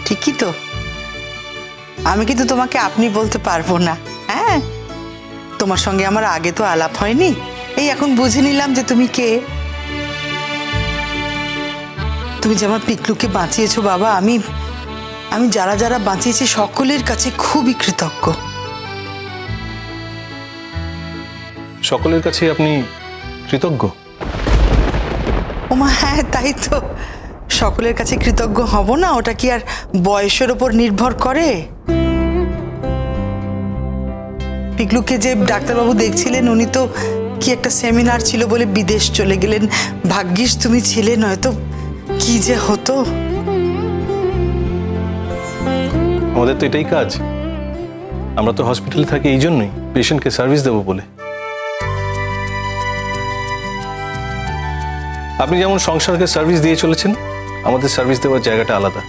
ঠিকই তো, আমি কিন্তু তোমাকে আপনি বলতে পারবো না। হ্যাঁ, তোমার সঙ্গে আমার আগে তো আলাপ হয়নি, এই এখন বুঝে নিলাম যে তুমি কে। তুমি যে আমার পিকলুকে বাঁচিয়েছো বাবা, আমি আমি যারা যারা বাঁচিয়েছি সকলের কাছে খুবই কৃতজ্ঞ। সকলের কাছে আপনি কৃতজ্ঞ? ওমা হ্যাঁ, তাই তো, সকলের কাছে কৃতজ্ঞ হব না? ওটা কি আর বয়সের ওপর নির্ভর করে? পিকলুকে যে ডাক্তারবাবু দেখছিলেন উনি তো কি একটা সেমিনার ছিল বলে বিদেশ চলে গেলেন। ভাগ্যিস তুমি ছিলে, নয়তো কি যে হতো। আমাদের তো এটাই কাজ, আমরা তো হসপিটালে থাকি এই জন্যই, পেশেন্টকে সার্ভিস দেবো বলে। আপনি যেমন সংসারকে সার্ভিস দিয়ে চলেছেন, আমাদের সার্ভিস দেওয়ার জায়গাটা আলাদা,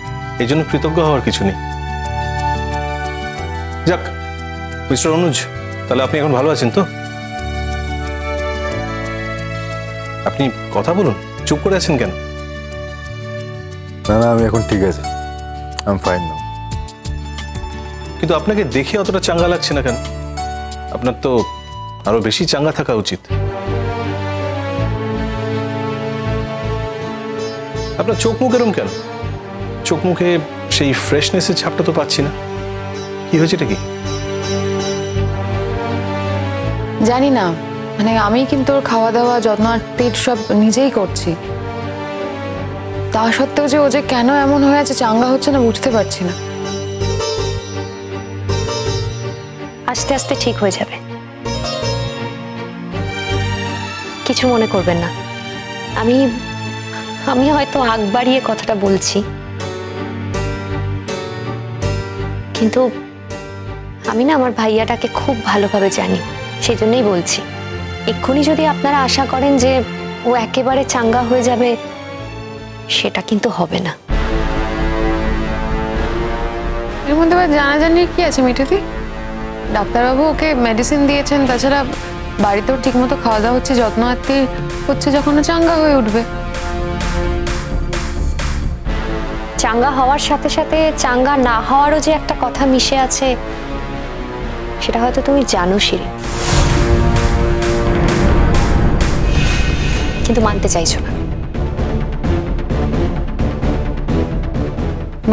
এই জন্য কৃতজ্ঞ হওয়ার কিছু নেই। যাক মিস্টার অনুজ, তাহলে আপনি এখন ভালো আছেন তো? আপনি কথা বলুন, চুপ করে আছেন কেন? না না, আমি এখন ঠিক আছি, আই এম ফাইন নাও। কিন্তু আপনাকে দেখে অতটা চাঙ্গা লাগছে না কেন? আপনার তো আরো বেশি চাঙ্গা থাকা উচিত। আপনার চোখ মুখ এরম কেন? চোখ মুখে সেই ফ্রেশনেসের ছাপটা তো পাচ্ছি না। কি হয়েছে এটা কি? জানি না, মানে আমি কিন্তু ওর খাওয়া দাওয়া যত্ন আত্তীর সব নিজেই করছি। তা সত্ত্বেও যে ও যে কেন এমন হয়ে আছে, চাঙ্গা হচ্ছে না, বুঝতে পারছি না। আস্তে আস্তে ঠিক হয়ে যাবে, কিছু মনে করবেন না। আমি আমি হয়তো আগ বাড়িয়ে কথাটা বলছি, কিন্তু আমি না আমার ভাইয়াটাকে খুব ভালোভাবে জানি, সেই জন্যই বলছি। এক্ষুনি যদি আপনারা আশা করেন যে ও একেবারে চাঙ্গা হয়ে যাবে, সেটা কিন্তু হবে না। এর মধ্যে আবার জানাজানি কি আছে মিঠুদি? ডাক্তারবাবু ওকে মেডিসিন দিয়েছেন, তাছাড়া বাড়িতেও ঠিকমতো খাওয়া দাওয়া হচ্ছে, যত্ন আত্তি হচ্ছে, যখন ও চাঙ্গা হয়ে উঠবে। চাঙ্গা হওয়ার সাথে সাথে চাঙ্গা না হওয়ারও যে একটা কথা মিশে আছে, সেটা হয়তো তুমি জানো শিরিন, কিন্তু মানতে চাইছো না।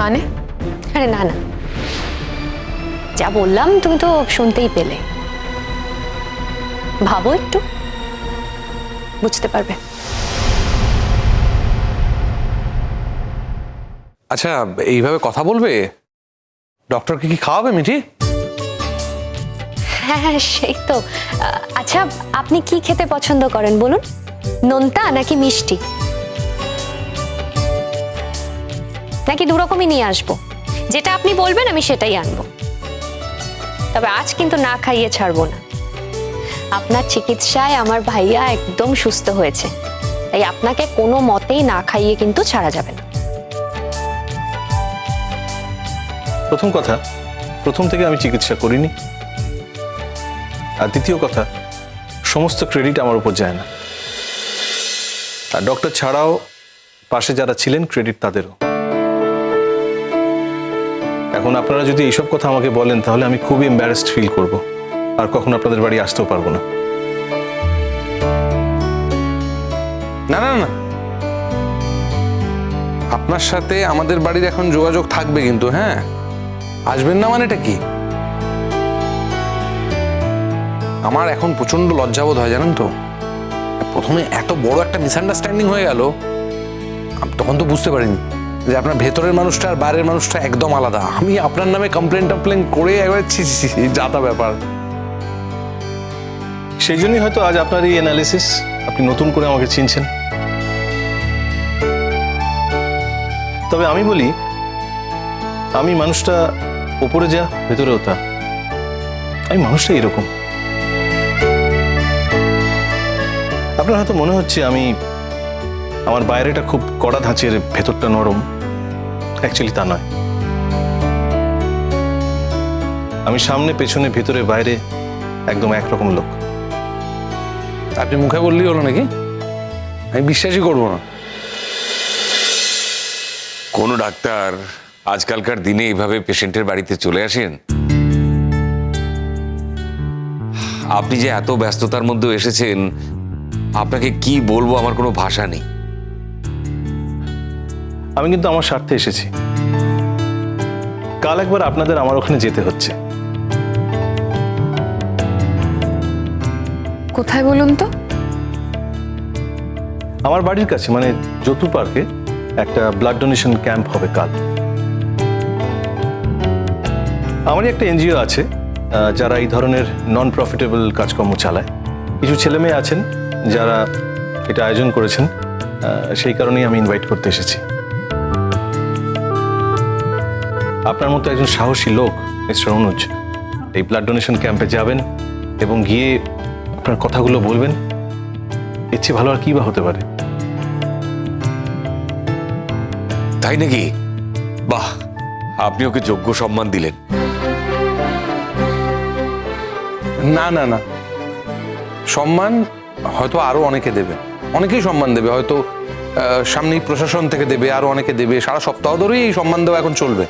মানে? আরে না না, যা বললাম তুমি তো শুনতেই পেলে। ভাবো একটু, বুঝতে পারবে। আচ্ছা, এইভাবে কথা বলবে? ডক্টরকে কি খাওয়াবে মিঠি? হ্যাঁ হ্যাঁ, সেই তো। আচ্ছা, আপনি কি খেতে পছন্দ করেন বলুন? নোনতা নাকি মিষ্টি, নাকি দুরকমই নিয়ে আসবো? যেটা আপনি বলবেন আমি সেটাই আনবো। তবে আজ কিন্তু না খাইয়ে ছাড়বো না। আপনার চিকিৎসায় আমার ভাইয়া একদম সুস্থ হয়েছে, তাই আপনাকে কোনো মতেই না খাইয়ে কিন্তু ছাড়া যাবে না। প্রথম কথা, প্রথম থেকে আমি চিকিৎসা করিনি। আর দ্বিতীয় কথা, সমস্ত ক্রেডিট আমার উপর যায় না। আর ডক্টর ছাড়াও পাশে যারা ছিলেন, ক্রেডিট তাদেরও। এখন আপনারা যদি এইসব কথা আমাকে বলেন, তাহলে আমি খুবই এম্বারেসড ফিল করব, আর কখনো আপনাদের বাড়ি আসতেও পারবো না। না না না, আপনার সাথে আমাদের বাড়ির এখন যোগাযোগ থাকবে কিন্তু। হ্যাঁ, আসবেন না মানে এটা কি? আমার এখন প্রচন্ড লজ্জাবোধ হয় জানেন তো। প্রথমে এত বড় একটা মিসআন্ডারস্ট্যান্ডিং হয়ে গেল, তখন তো বুঝতে পারিনি যে আপনার ভেতরের মানুষটা আর বাইরের মানুষটা একদম আলাদা। আমি আপনার নামে কমপ্লেন করে একবার যাতা ব্যাপার। সেই জন্যই হয়তো আজ আপনার এই অ্যানালিসিস, আপনি নতুন করে আমাকে চিনছেন। তবে আমি বলি, আমি মানুষটা উপরে যা, ভেতরেও তা। আমি মানুষটা এরকম। আপনার হয়তো মনে হচ্ছে আমি আমার বাইরেটা খুব কড়া ধাঁচের, ভেতরটা নরম। অ্যাকচুয়ালি তা নয়। আমি সামনে পেছনে ভেতরে বাইরে একদম একরকম লোক। আপনি মুখে বললেই হলো নাকি? আমি বিশ্বাসই করবো না। কোনো ডাক্তার আজকালকার দিনে এইভাবে পেশেন্টের বাড়িতে চলে আসেন? আপনি যে এত ব্যস্ততার মধ্যে এসেছেন, আপনাকে কি বলবো, আমার কোনো ভাষা নেই। আমি কিন্তু আমার স্বার্থে এসেছি। কাল একবার আপনাদের আমার ওখানে যেতে হচ্ছে। কোথায় বলুন তো? আমার বাড়ির কাছে, মানে যতু পার্কে একটা ব্লাড ডোনেশন ক্যাম্প হবে কাল। আমারই একটা এনজিও আছে যারা এই ধরনের নন প্রফিটেবল কাজকর্ম চালায়। কিছু ছেলে মেয়ে আছেন যারা এটা আয়োজন করেছেন, সেই কারণেই আমি ইনভাইট করতে এসেছি। আপনার মতো একজন সাহসী লোক মিস্টার অনুজ এই ব্লাড ডোনেশন ক্যাম্পে যাবেন এবং গিয়ে আপনার কথাগুলো বলবেন, এর চেয়ে ভালো আর কি বা হতে পারে? তাই নাকি? বাহ, আপনি ওকে যোগ্য সম্মান দিলেন। না না না, সম্মান হয়তো আরো অনেকে দেবে, অনেকেই সম্মান দেবে, হয়তো সামনেই প্রশাসন থেকে দেবে, আরো অনেকে দেবে। সারা সপ্তাহ ধরেই এই সম্মান দেওয়া এখন চলবে।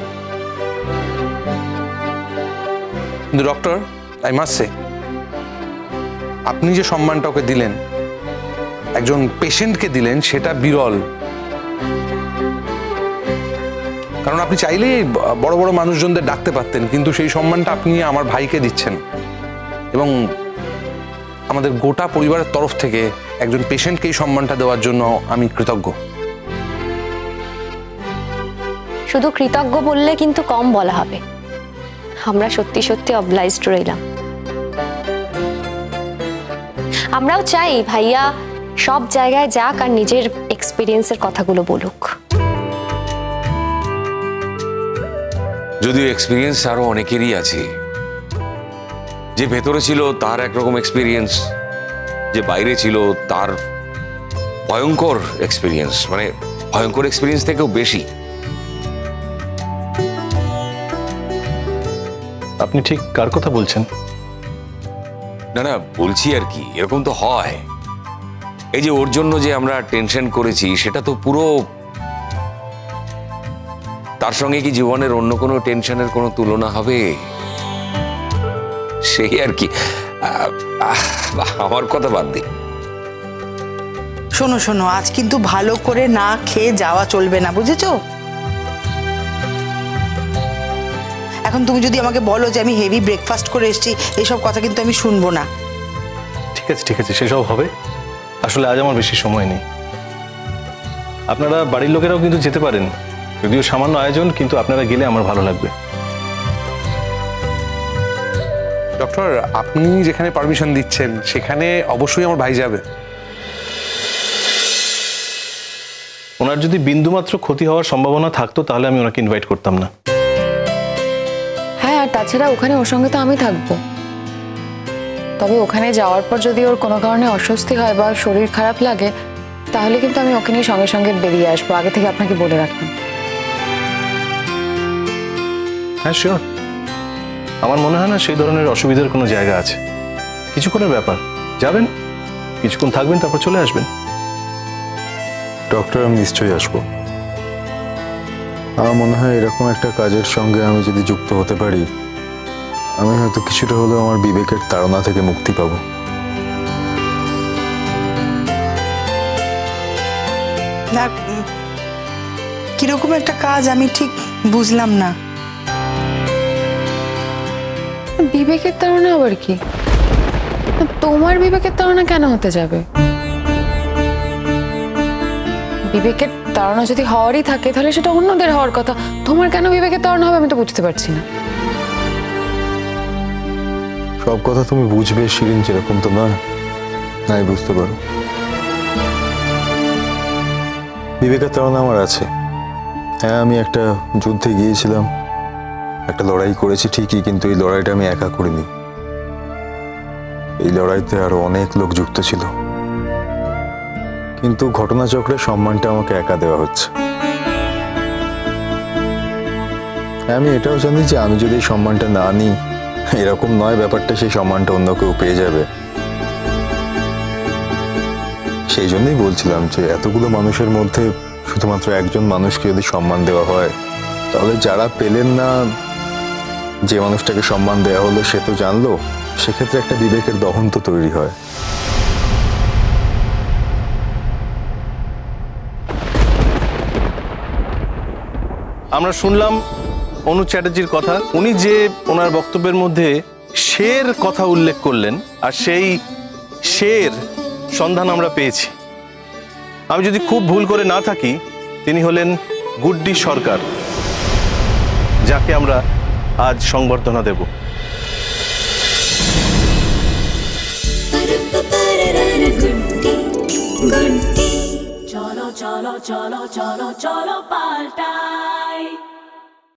কিন্তু ডক্টর, আই মাস্ট সে, আপনি যে সম্মানটা ওকে দিলেন, একজন পেশেন্টকে দিলেন, সেটা বিরল। কারণ আপনি চাইলেই বড় বড় মানুষজনদের ডাকতে পারতেন, কিন্তু সেই সম্মানটা আপনি আমার ভাইকে দিচ্ছেন। এবং আমাদের গোটা পরিবারের তরফ থেকে একজন পেশেন্টকে এই সম্মানটা দেওয়ার জন্য আমি কৃতজ্ঞ। শুধু কৃতজ্ঞ বললে কিন্তু কম বলা হবে, আমরা সত্যি সত্যি অবলাইজড রইলাম। আমরাও চাই ভাইয়া সব জায়গায় যাক আর নিজের এক্সপিরিয়েন্সের কথাগুলো বলুক। যদিও এক্সপিরিয়েন্স আরো অনেকেরই আছে। যে ভেতরে ছিল তার একরকম এক্সপিরিয়েন্স, যে বাইরে ছিল তার ভয়ঙ্কর এক্সপিরিয়েন্স, মানে ভয়ঙ্কর এক্সপিরিয়েন্স থেকেও বেশি। আপনি ঠিক কার কথা বলছেন? না না, বলছি আর কি, এরকম তো হয়। এই যে ওর জন্য যে আমরা টেনশন করেছি, সেটা তো পুরো, তার সঙ্গে কি জীবনের অন্য কোনো টেনশনের কোনো তুলনা হবে? সেই আর কি। আমার কথা বাদ দিন। শোনো শোনো, আজ কিন্তু ভালো করে না খেয়ে যাওয়া চলবে না, বুঝেছো? এখন তুমি যদি আমাকে বলো যে আমি হেভি ব্রেকফাস্ট করে এসেছি, এইসব কথা কিন্তু আমি শুনবো না। ঠিক আছে, সেসব হবে। আসলে আজ আমার বেশি সময় নেই। আপনারা বাড়ির লোকেরাও কিন্তু যেতে পারেন, যদিও সামান্য আয়োজন, কিন্তু আপনারা গেলে আমার ভালো লাগবে। ডক্টর, আপনি যেখানে পারমিশন দিচ্ছেন সেখানে অবশ্যই আমার ভাই যাবে। ওনার যদি বিন্দুমাত্র ক্ষতি হওয়ার সম্ভাবনা থাকতো তাহলে আমি ওনাকে ইনভাইট করতাম না। হ্যাঁ, আর তাছাড়া ওখানে ওর সঙ্গে তো আমি থাকবো। তবে ওখানে যাওয়ার পর যদি ওর কোনো কারণে অস্বস্তি হয় বা শরীর খারাপ লাগে, তাহলে কিন্তু আমি ওকে নিয়ে সঙ্গে সঙ্গে বেরিয়ে আসবো। আগে থেকে আপনাকে বলে রাখলাম। হ্যাঁ, শিওর। আমার মনে হয় না সেই ধরনের অসুবিধার কোনো জায়গা আছে। কিছুক্ষণের ব্যাপার, যাবেন, কিছুক্ষণ থাকবেন, তারপর চলে আসবেন। ডক্টর, আমি নিশ্চয়ই আসবো। আমার মনে হয় এরকম একটা কাজের সঙ্গে আমি যদি যুক্ত হতে পারি, আমি হয়তো কিছুটা হলেও আমার বিবেকের তাড়না থেকে মুক্তি পাবো। না, কিরকম একটা কাজ আমি ঠিক বুঝলাম না। বিবেকের তাড়না আবার কি? তোমার বিবেকের তাড়না কেন হতে যাবে? বিবেকের তাড়না যদি হওয়ারই থাকে তাহলে সেটা অন্যদের হওয়ার কথা। তোমার কেন বিবেকের তাড়না হবে আমি তো বুঝতে পারছি না। সব কথা তুমি বুঝবে শিরিন, যেরকম তো নয়। নাই বুঝতে পারো। বিবেকের তাড়না আমার আছে। হ্যাঁ, আমি একটা যুদ্ধে গিয়েছিলাম, একটা লড়াই করেছি ঠিকই, কিন্তু এই লড়াইটা আমি একা করিনি। এই লড়াইতে আরো অনেক লোক যুক্ত ছিল, কিন্তু ঘটনাচক্রে সম্মানটা আমাকে একা দেওয়া হচ্ছে। আমি এটাও জানি যে আমি যদি এই সম্মানটা না নিই, এরকম নয় ব্যাপারটা, সেই সম্মানটা অন্য কেউ পেয়ে যাবে। সেই জন্যই বলছিলাম যে এতগুলো মানুষের মধ্যে শুধুমাত্র একজন মানুষকে যদি সম্মান দেওয়া হয়, তাহলে যারা পেলেন না, যে মানুষটাকে সম্মান দেওয়া হলো সে তো জানলো, সেক্ষেত্রে একটা বিবেকের দহন তো তৈরি হয়। আমরা শুনলাম অনুজ চ্যাটার্জির কথা। উনি যে ওনার বক্তব্যের মধ্যে শের কথা উল্লেখ করলেন, আর সেই শের সন্ধান আমরা পেয়েছি। আমি যদি খুব ভুল করে না থাকি, তিনি হলেন গুড্ডি সরকার, যাকে আমরা আজ সংবর্ধনা দেব। চলো চলো চলো চলো চলো পাল্টাই